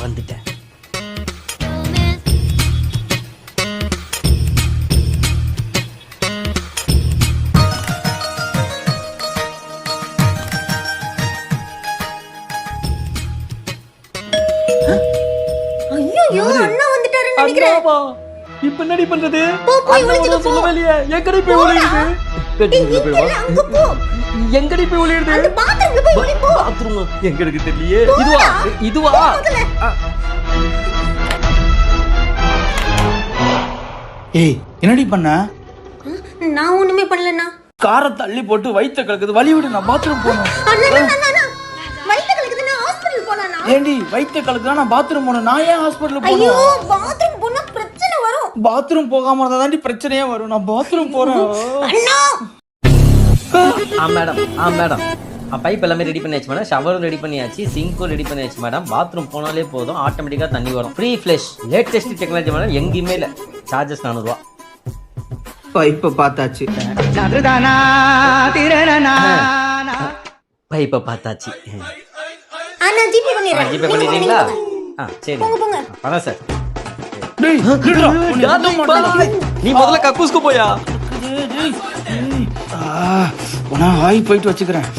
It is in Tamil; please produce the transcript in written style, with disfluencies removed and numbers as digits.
வந்துட்டேன். ஐயோ அண்ணா வந்துட்டாருன்னு நினைக்கிறேன். அண்ணாவா? இப்ப என்னடி பண்றது? போய் ஒளிஞ்சுக்க போ. சொல்லவே இல்லையே. எங்கடி போய் ஒளியுது? பெட்ரூம்ல போய் வா. அங்க போ. எங்கடி போய் ஒளியுது? அந்த பாத்ரூம்ல போய் ஒளி போ. பாத்ரூம் எங்க இருக்கு தெரியலையே. இதுவா? ஏய் என்னடி பண்ண? நான் ஒண்ணுமே பண்ணலண்ணா. காரை தள்ளி போட்டு வயிற்ற கலக்குது, வழி விடு, நான் பாத்ரூம் போகணும். வயித்து கலக்குது, நான் ஹாஸ்பிடல் போறேனா? ஏண்டி வயிற்ற கலக்குதா, நான் பாத்ரூம் போகணும். நான் ஏன் ஹாஸ்பிடல் ஐயோ போகணும்? பாத்ரூம் போனா பிரச்சனை வரும். பாத்ரூம் போகாம இருந்தா தாண்டி பிரச்சனையே வரும். நான் பாத்ரூம் போறேன். அண்ணா மேடம் பைப் எல்லாமே ரெடி பண்ணியாச்சு மேடம். ஷவரும் ரெடி பண்ணியாச்சு, சிங்க்கும் ரெடி பண்ணியாச்சு மேடம். பாத்ரூம் போனாலே போதும், ஆட்டோமேட்டிக்கா தண்ணி வரும். Free flush, latest technology madam. எங்கேயுமே இல்லை. சார்ஜஸ் 400 ரூபா. பைப்பை பார்த்தாச்சு. பைப்பை பார்த்தாச்சு. அண்ணா ஜிபே பண்ணிடுறேன். ஜிபே பண்ணிடுறீங்களா? சரி போங்க. பணம் சார். டேய் நில்லுடா. உன்னை எதுவும் மாட்டேன். நீ முதல்ல கக்கூஸ்க்கு போயா. நான் ஆய் போயிட்டு வச்சுக்கிறேன்.